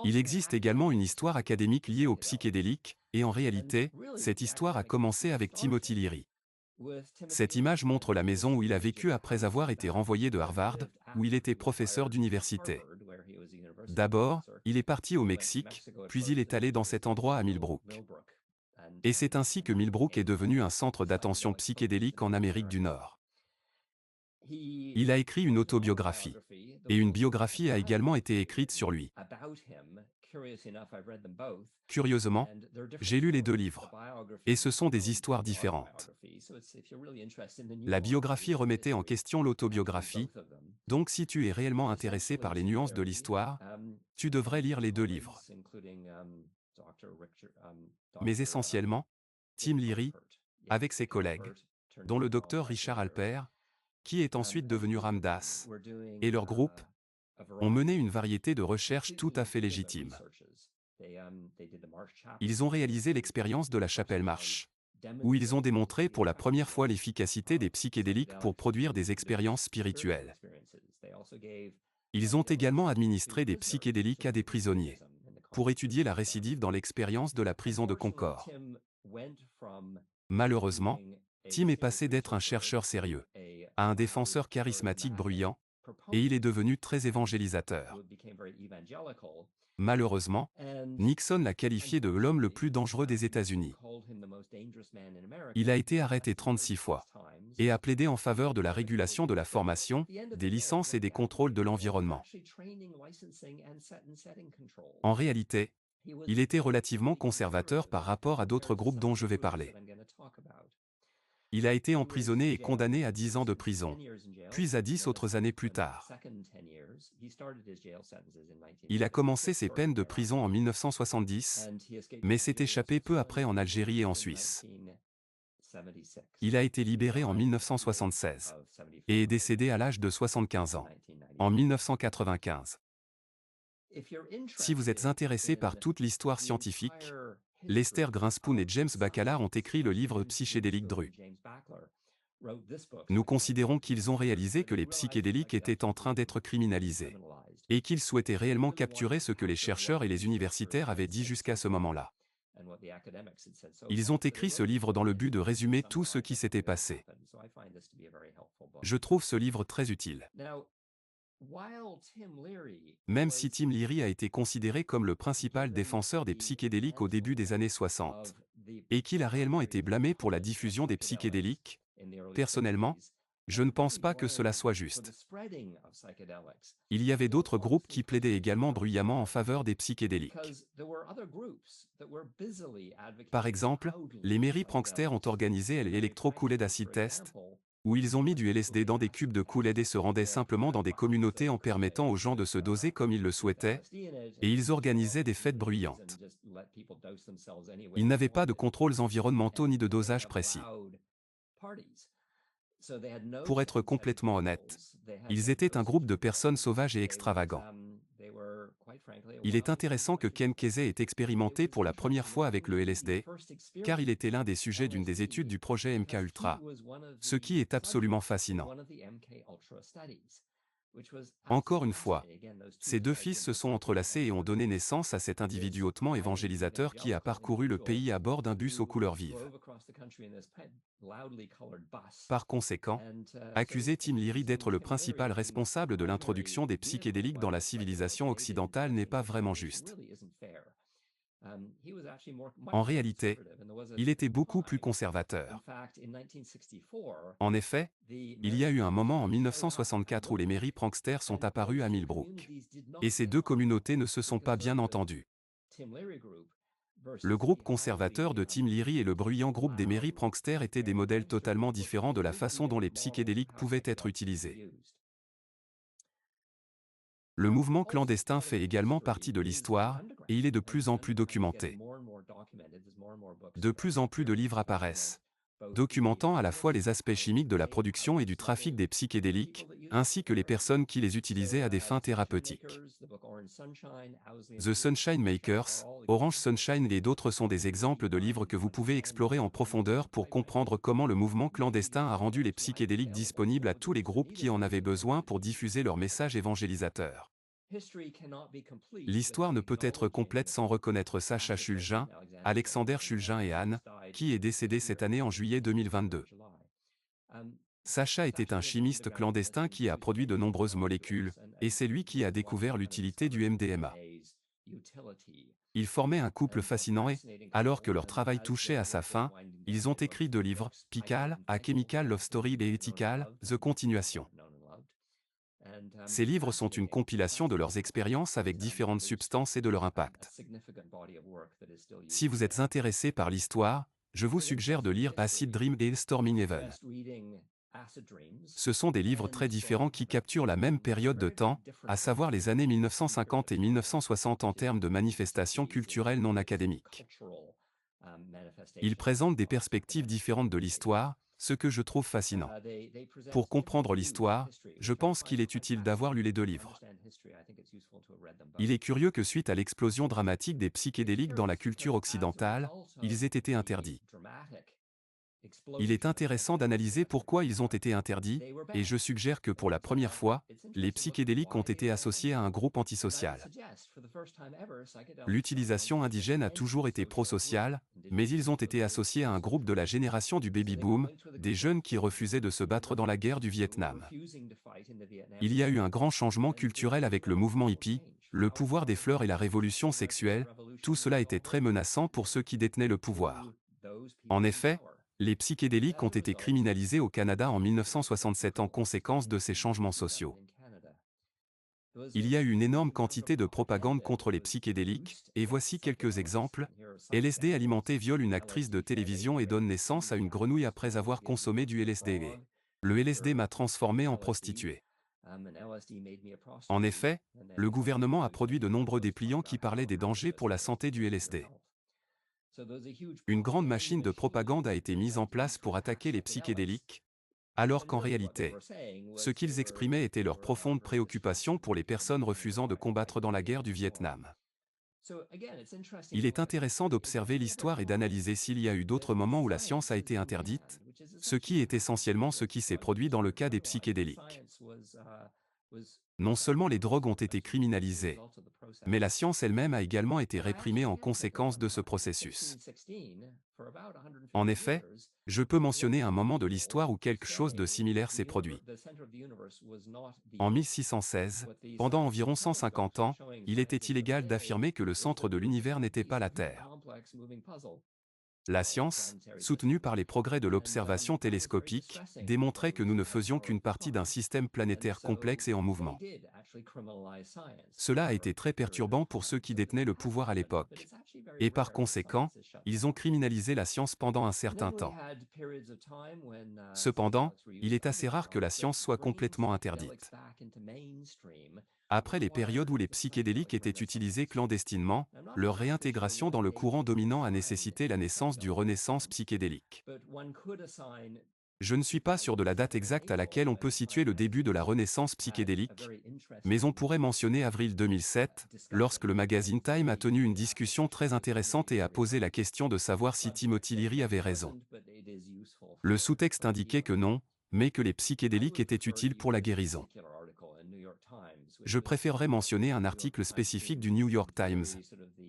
Il existe également une histoire académique liée aux psychédéliques, et en réalité, cette histoire a commencé avec Timothy Leary. Cette image montre la maison où il a vécu après avoir été renvoyé de Harvard, où il était professeur d'université. D'abord, il est parti au Mexique, puis il est allé dans cet endroit à Millbrook. Et c'est ainsi que Millbrook est devenu un centre d'attention psychédélique en Amérique du Nord. Il a écrit une autobiographie. Et une biographie a également été écrite sur lui. Curieusement, j'ai lu les deux livres. Et ce sont des histoires différentes. La biographie remettait en question l'autobiographie, donc si tu es réellement intéressé par les nuances de l'histoire, tu devrais lire les deux livres. Mais essentiellement, Tim Leary, avec ses collègues, dont le docteur Richard Alpert, qui est ensuite devenu Ramdas, et leur groupe, ont mené une variété de recherches tout à fait légitimes. Ils ont réalisé l'expérience de la chapelle Marsh, où ils ont démontré pour la première fois l'efficacité des psychédéliques pour produire des expériences spirituelles. Ils ont également administré des psychédéliques à des prisonniers, pour étudier la récidive dans l'expérience de la prison de Concorde. Malheureusement, Tim est passé d'être un chercheur sérieux à un défenseur charismatique bruyant, et il est devenu très évangélisateur. Malheureusement, Nixon l'a qualifié de l'homme le plus dangereux des États-Unis. Il a été arrêté 36 fois et a plaidé en faveur de la régulation de la formation, des licences et des contrôles de l'environnement. En réalité, il était relativement conservateur par rapport à d'autres groupes dont je vais parler. Il a été emprisonné et condamné à 10 ans de prison, puis à 10 autres années plus tard. Il a commencé ses peines de prison en 1970, mais s'est échappé peu après en Algérie et en Suisse. Il a été libéré en 1976 et est décédé à l'âge de 75 ans, en 1995. Si vous êtes intéressé par toute l'histoire scientifique, Lester Grinspoon et James Bacala ont écrit le livre Psychédélique Dru. Nous considérons qu'ils ont réalisé que les psychédéliques étaient en train d'être criminalisés, et qu'ils souhaitaient réellement capturer ce que les chercheurs et les universitaires avaient dit jusqu'à ce moment-là. Ils ont écrit ce livre dans le but de résumer tout ce qui s'était passé. Je trouve ce livre très utile. Même si Tim Leary a été considéré comme le principal défenseur des psychédéliques au début des années 60, et qu'il a réellement été blâmé pour la diffusion des psychédéliques, personnellement, je ne pense pas que cela soit juste. Il y avait d'autres groupes qui plaidaient également bruyamment en faveur des psychédéliques. Par exemple, les Merry Pranksters ont organisé l'Electro Kool-Aid Acid Test, où ils ont mis du LSD dans des cubes de Kool-Aid et se rendaient simplement dans des communautés en permettant aux gens de se doser comme ils le souhaitaient, et ils organisaient des fêtes bruyantes. Ils n'avaient pas de contrôles environnementaux ni de dosage précis. Pour être complètement honnête, ils étaient un groupe de personnes sauvages et extravagants. Il est intéressant que Ken Kesey ait expérimenté pour la première fois avec le LSD, car il était l'un des sujets d'une des études du projet MK-Ultra, ce qui est absolument fascinant. Encore une fois, ces deux fils se sont entrelacés et ont donné naissance à cet individu hautement évangélisateur qui a parcouru le pays à bord d'un bus aux couleurs vives. Par conséquent, accuser Tim Leary d'être le principal responsable de l'introduction des psychédéliques dans la civilisation occidentale n'est pas vraiment juste. En réalité, il était beaucoup plus conservateur. En effet, il y a eu un moment en 1964 où les Merry Pranksters sont apparus à Millbrook. Et ces deux communautés ne se sont pas bien entendues. Le groupe conservateur de Tim Leary et le bruyant groupe des Merry Pranksters étaient des modèles totalement différents de la façon dont les psychédéliques pouvaient être utilisés. Le mouvement clandestin fait également partie de l'histoire, et il est de plus en plus documenté. De plus en plus de livres apparaissent, documentant à la fois les aspects chimiques de la production et du trafic des psychédéliques, ainsi que les personnes qui les utilisaient à des fins thérapeutiques. The Sunshine Makers, Orange Sunshine et d'autres sont des exemples de livres que vous pouvez explorer en profondeur pour comprendre comment le mouvement clandestin a rendu les psychédéliques disponibles à tous les groupes qui en avaient besoin pour diffuser leur message évangélisateur. L'histoire ne peut être complète sans reconnaître Sacha Shulgin, Alexander Shulgin et Anne, qui est décédé cette année en juillet 2022. Sacha était un chimiste clandestin qui a produit de nombreuses molécules, et c'est lui qui a découvert l'utilité du MDMA. Ils formaient un couple fascinant et, alors que leur travail touchait à sa fin, ils ont écrit 2 livres, Pickle, A Chemical Love Story et Ethical, The Continuation. Ces livres sont une compilation de leurs expériences avec différentes substances et de leur impact. Si vous êtes intéressé par l'histoire, je vous suggère de lire Acid Dream et Storming Heaven. Ce sont des livres très différents qui capturent la même période de temps, à savoir les années 1950 et 1960 en termes de manifestations culturelles non académiques. Ils présentent des perspectives différentes de l'histoire, ce que je trouve fascinant. Pour comprendre l'histoire, je pense qu'il est utile d'avoir lu les 2 livres. Il est curieux que suite à l'explosion dramatique des psychédéliques dans la culture occidentale, ils aient été interdits. Il est intéressant d'analyser pourquoi ils ont été interdits, et je suggère que pour la première fois, les psychédéliques ont été associés à un groupe antisocial. L'utilisation indigène a toujours été prosociale, mais ils ont été associés à un groupe de la génération du baby-boom, des jeunes qui refusaient de se battre dans la guerre du Vietnam. Il y a eu un grand changement culturel avec le mouvement hippie, le pouvoir des fleurs et la révolution sexuelle, tout cela était très menaçant pour ceux qui détenaient le pouvoir. En effet, les psychédéliques ont été criminalisés au Canada en 1967 en conséquence de ces changements sociaux. Il y a eu une énorme quantité de propagande contre les psychédéliques, et voici quelques exemples. LSD alimenté viole une actrice de télévision et donne naissance à une grenouille après avoir consommé du LSD. Le LSD m'a transformé en prostituée. En effet, le gouvernement a produit de nombreux dépliants qui parlaient des dangers pour la santé du LSD. Une grande machine de propagande a été mise en place pour attaquer les psychédéliques, alors qu'en réalité, ce qu'ils exprimaient était leur profonde préoccupation pour les personnes refusant de combattre dans la guerre du Vietnam. Il est intéressant d'observer l'histoire et d'analyser s'il y a eu d'autres moments où la science a été interdite, ce qui est essentiellement ce qui s'est produit dans le cas des psychédéliques. Non seulement les drogues ont été criminalisées, mais la science elle-même a également été réprimée en conséquence de ce processus. En effet, je peux mentionner un moment de l'histoire où quelque chose de similaire s'est produit. En 1616, pendant environ 150 ans, il était illégal d'affirmer que le centre de l'univers n'était pas la Terre. La science, soutenue par les progrès de l'observation télescopique, démontrait que nous ne faisions qu'une partie d'un système planétaire complexe et en mouvement. Cela a été très perturbant pour ceux qui détenaient le pouvoir à l'époque. Et par conséquent, ils ont criminalisé la science pendant un certain temps. Cependant, il est assez rare que la science soit complètement interdite. Après les périodes où les psychédéliques étaient utilisés clandestinement, leur réintégration dans le courant dominant a nécessité la naissance du Renaissance psychédélique. Je ne suis pas sûr de la date exacte à laquelle on peut situer le début de la Renaissance psychédélique, mais on pourrait mentionner avril 2007, lorsque le magazine Time a tenu une discussion très intéressante et a posé la question de savoir si Timothy Leary avait raison. Le sous-texte indiquait que non, mais que les psychédéliques étaient utiles pour la guérison. Je préférerais mentionner un article spécifique du New York Times,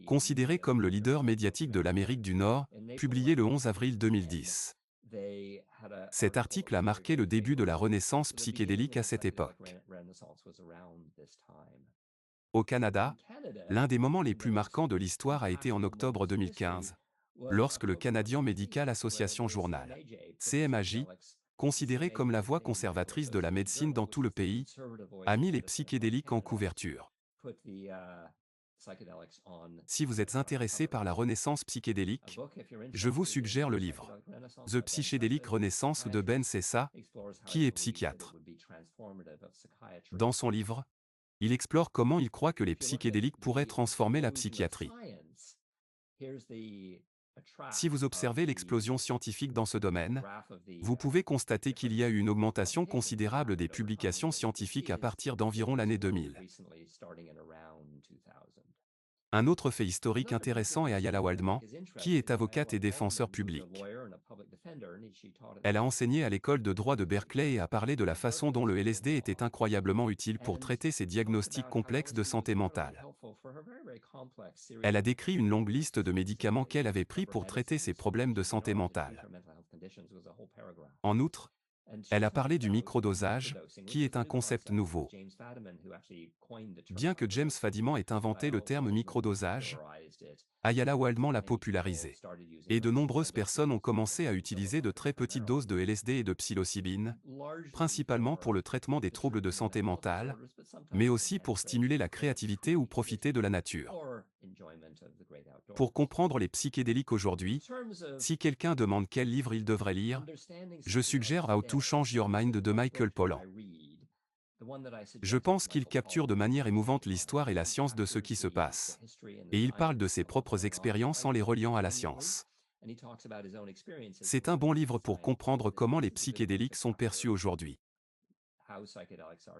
considéré comme le leader médiatique de l'Amérique du Nord, publié le 11 avril 2010. Cet article a marqué le début de la renaissance psychédélique à cette époque. Au Canada, l'un des moments les plus marquants de l'histoire a été en octobre 2015, lorsque le Canadian Medical Association Journal, CMAJ, considéré comme la voie conservatrice de la médecine dans tout le pays, a mis les psychédéliques en couverture. Si vous êtes intéressé par la renaissance psychédélique, je vous suggère le livre The Psychedelic Renaissance de Ben Sessa, qui est psychiatre. Dans son livre, il explore comment il croit que les psychédéliques pourraient transformer la psychiatrie. Si vous observez l'explosion scientifique dans ce domaine, vous pouvez constater qu'il y a eu une augmentation considérable des publications scientifiques à partir d'environ l'année 2000. Un autre fait historique intéressant est Ayala Waldman, qui est avocate et défenseur public. Elle a enseigné à l'école de droit de Berkeley et a parlé de la façon dont le LSD était incroyablement utile pour traiter ses diagnostics complexes de santé mentale. Elle a décrit une longue liste de médicaments qu'elle avait pris pour traiter ses problèmes de santé mentale. En outre, elle a parlé du microdosage, qui est un concept nouveau. Bien que James Fadiman ait inventé le terme microdosage, Ayala Waldman l'a popularisé. Et de nombreuses personnes ont commencé à utiliser de très petites doses de LSD et de psilocybine, principalement pour le traitement des troubles de santé mentale, mais aussi pour stimuler la créativité ou profiter de la nature. Pour comprendre les psychédéliques aujourd'hui, si quelqu'un demande quel livre il devrait lire, je suggère How to Change Your Mind de Michael Pollan. Je pense qu'il capture de manière émouvante l'histoire et la science de ce qui se passe. Et il parle de ses propres expériences en les reliant à la science. C'est un bon livre pour comprendre comment les psychédéliques sont perçus aujourd'hui.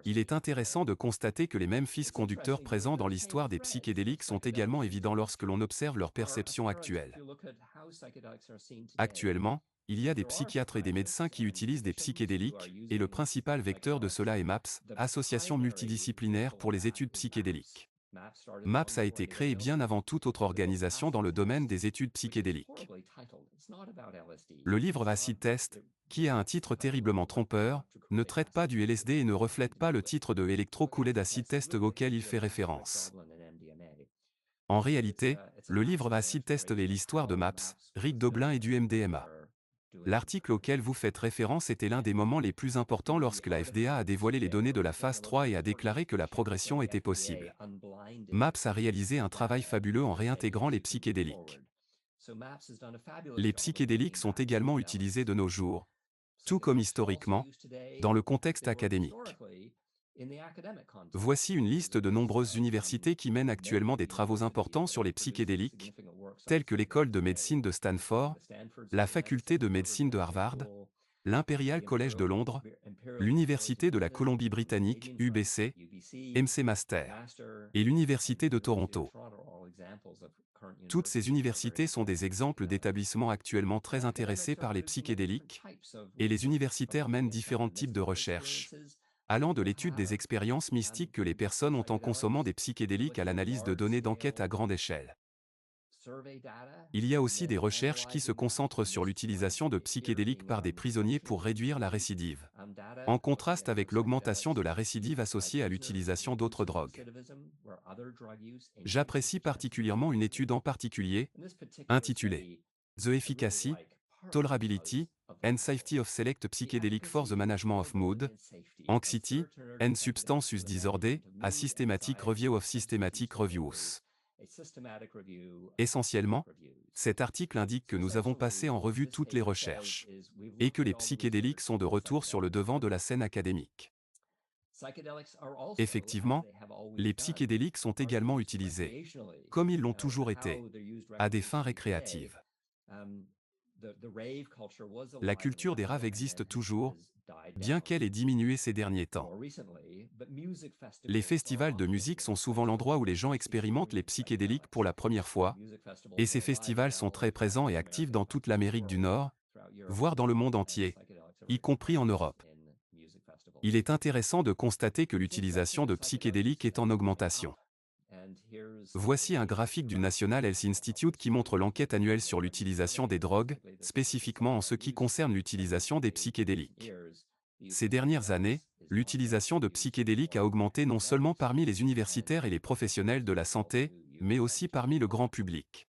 Il est intéressant de constater que les mêmes fils conducteurs présents dans l'histoire des psychédéliques sont également évidents lorsque l'on observe leur perception actuelle. Actuellement, il y a des psychiatres et des médecins qui utilisent des psychédéliques, et le principal vecteur de cela est MAPS, Association multidisciplinaire pour les études psychédéliques. MAPS a été créé bien avant toute autre organisation dans le domaine des études psychédéliques. Le livre Acid Test, qui a un titre terriblement trompeur, ne traite pas du LSD et ne reflète pas le titre de Electro-Cooled Acid Test auquel il fait référence. En réalité, le livre Acid Test est l'histoire de MAPS, Rick Doblin et du MDMA. L'article auquel vous faites référence était l'un des moments les plus importants lorsque la FDA a dévoilé les données de la phase 3 et a déclaré que la progression était possible. MAPS a réalisé un travail fabuleux en réintégrant les psychédéliques. Les psychédéliques sont également utilisés de nos jours, tout comme historiquement, dans le contexte académique. Voici une liste de nombreuses universités qui mènent actuellement des travaux importants sur les psychédéliques, tels que l'École de médecine de Stanford, la Faculté de médecine de Harvard, l'Imperial College de Londres, l'Université de la Colombie-Britannique, UBC, MC Master, et l'Université de Toronto. Toutes ces universités sont des exemples d'établissements actuellement très intéressés par les psychédéliques, et les universitaires mènent différents types de recherches, allant de l'étude des expériences mystiques que les personnes ont en consommant des psychédéliques à l'analyse de données d'enquête à grande échelle. Il y a aussi des recherches qui se concentrent sur l'utilisation de psychédéliques par des prisonniers pour réduire la récidive, en contraste avec l'augmentation de la récidive associée à l'utilisation d'autres drogues. J'apprécie particulièrement une étude en particulier, intitulée The Efficacy, Tolerability, and Safety of Select Psychedelic for the Management of Mood, Anxiety, and Substance Use Disorder, a Systematic Review of Systematic Reviews. Essentiellement, cet article indique que nous avons passé en revue toutes les recherches, et que les psychédéliques sont de retour sur le devant de la scène académique. Effectivement, les psychédéliques sont également utilisés, comme ils l'ont toujours été, à des fins récréatives. La culture des raves existe toujours, bien qu'elle ait diminué ces derniers temps. Les festivals de musique sont souvent l'endroit où les gens expérimentent les psychédéliques pour la première fois, et ces festivals sont très présents et actifs dans toute l'Amérique du Nord, voire dans le monde entier, y compris en Europe. Il est intéressant de constater que l'utilisation de psychédéliques est en augmentation. Voici un graphique du National Health Institute qui montre l'enquête annuelle sur l'utilisation des drogues, spécifiquement en ce qui concerne l'utilisation des psychédéliques. Ces dernières années, l'utilisation de psychédéliques a augmenté non seulement parmi les universitaires et les professionnels de la santé, mais aussi parmi le grand public.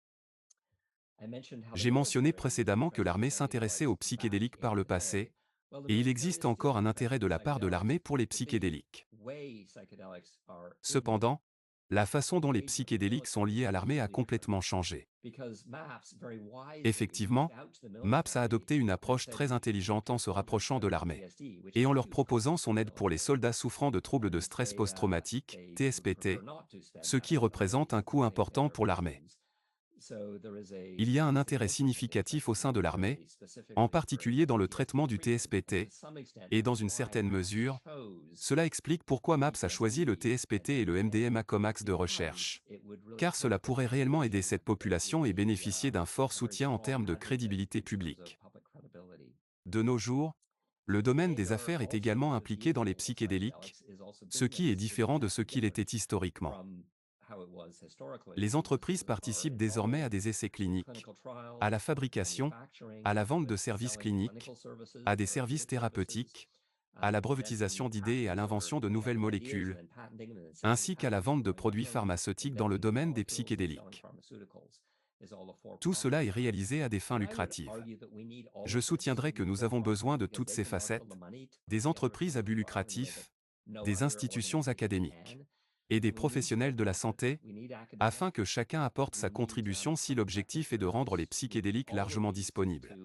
J'ai mentionné précédemment que l'armée s'intéressait aux psychédéliques par le passé, et il existe encore un intérêt de la part de l'armée pour les psychédéliques. Cependant, la façon dont les psychédéliques sont liés à l'armée a complètement changé. Effectivement, MAPS a adopté une approche très intelligente en se rapprochant de l'armée, et en leur proposant son aide pour les soldats souffrant de troubles de stress post-traumatique, TSPT, ce qui représente un coût important pour l'armée. Il y a un intérêt significatif au sein de l'armée, en particulier dans le traitement du TSPT, et dans une certaine mesure, cela explique pourquoi MAPS a choisi le TSPT et le MDMA comme axe de recherche. Car cela pourrait réellement aider cette population et bénéficier d'un fort soutien en termes de crédibilité publique. De nos jours, le domaine des affaires est également impliqué dans les psychédéliques, ce qui est différent de ce qu'il était historiquement. Les entreprises participent désormais à des essais cliniques, à la fabrication, à la vente de services cliniques, à des services thérapeutiques, à la brevetisation d'idées et à l'invention de nouvelles molécules, ainsi qu'à la vente de produits pharmaceutiques dans le domaine des psychédéliques. Tout cela est réalisé à des fins lucratives. Je soutiendrai que nous avons besoin de toutes ces facettes, des entreprises à but lucratif, des institutions académiques et des professionnels de la santé, afin que chacun apporte sa contribution si l'objectif est de rendre les psychédéliques largement disponibles.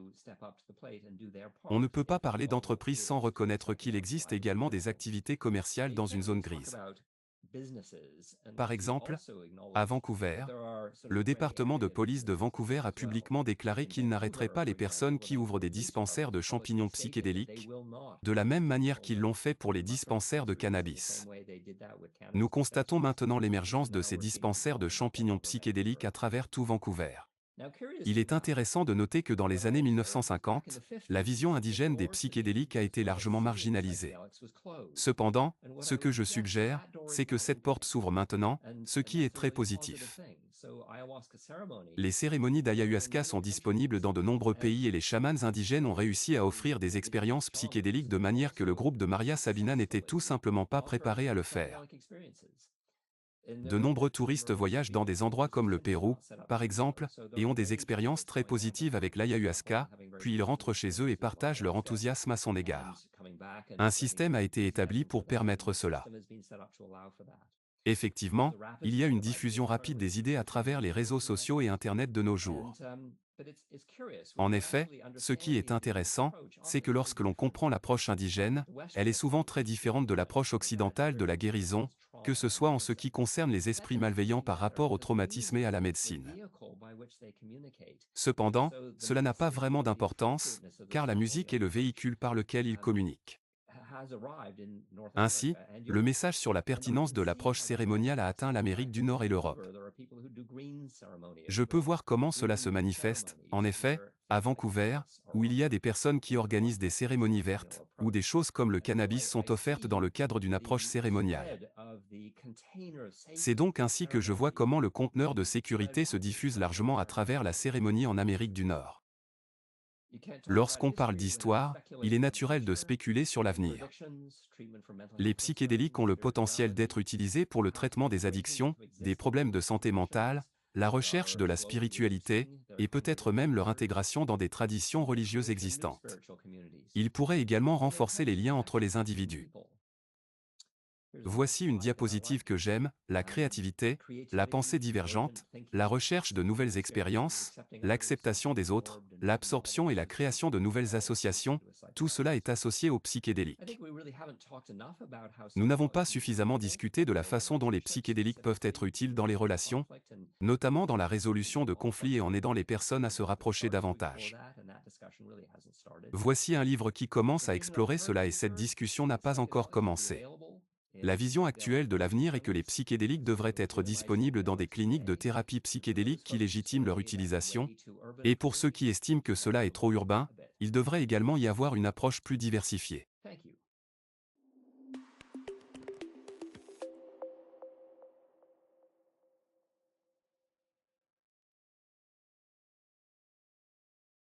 On ne peut pas parler d'entreprise sans reconnaître qu'il existe également des activités commerciales dans une zone grise. Par exemple, à Vancouver, le département de police de Vancouver a publiquement déclaré qu'il n'arrêterait pas les personnes qui ouvrent des dispensaires de champignons psychédéliques, de la même manière qu'ils l'ont fait pour les dispensaires de cannabis. Nous constatons maintenant l'émergence de ces dispensaires de champignons psychédéliques à travers tout Vancouver. Il est intéressant de noter que dans les années 1950, la vision indigène des psychédéliques a été largement marginalisée. Cependant, ce que je suggère, c'est que cette porte s'ouvre maintenant, ce qui est très positif. Les cérémonies d'ayahuasca sont disponibles dans de nombreux pays et les chamans indigènes ont réussi à offrir des expériences psychédéliques de manière que le groupe de Maria Sabina n'était tout simplement pas préparé à le faire. De nombreux touristes voyagent dans des endroits comme le Pérou, par exemple, et ont des expériences très positives avec l'ayahuasca, puis ils rentrent chez eux et partagent leur enthousiasme à son égard. Un système a été établi pour permettre cela. Effectivement, il y a une diffusion rapide des idées à travers les réseaux sociaux et Internet de nos jours. En effet, ce qui est intéressant, c'est que lorsque l'on comprend l'approche indigène, elle est souvent très différente de l'approche occidentale de la guérison, que ce soit en ce qui concerne les esprits malveillants par rapport au traumatisme et à la médecine. Cependant, cela n'a pas vraiment d'importance, car la musique est le véhicule par lequel ils communiquent. Ainsi, le message sur la pertinence de l'approche cérémoniale a atteint l'Amérique du Nord et l'Europe. Je peux voir comment cela se manifeste, en effet, à Vancouver, où il y a des personnes qui organisent des cérémonies vertes, où des choses comme le cannabis sont offertes dans le cadre d'une approche cérémoniale. C'est donc ainsi que je vois comment le conteneur de sécurité se diffuse largement à travers la cérémonie en Amérique du Nord. Lorsqu'on parle d'histoire, il est naturel de spéculer sur l'avenir. Les psychédéliques ont le potentiel d'être utilisés pour le traitement des addictions, des problèmes de santé mentale, la recherche de la spiritualité, et peut-être même leur intégration dans des traditions religieuses existantes. Ils pourraient également renforcer les liens entre les individus. Voici une diapositive que j'aime, la créativité, la pensée divergente, la recherche de nouvelles expériences, l'acceptation des autres, l'absorption et la création de nouvelles associations, tout cela est associé aux psychédéliques. Nous n'avons pas suffisamment discuté de la façon dont les psychédéliques peuvent être utiles dans les relations, notamment dans la résolution de conflits et en aidant les personnes à se rapprocher davantage. Voici un livre qui commence à explorer cela et cette discussion n'a pas encore commencé. La vision actuelle de l'avenir est que les psychédéliques devraient être disponibles dans des cliniques de thérapie psychédélique qui légitiment leur utilisation, et pour ceux qui estiment que cela est trop urbain, il devrait également y avoir une approche plus diversifiée.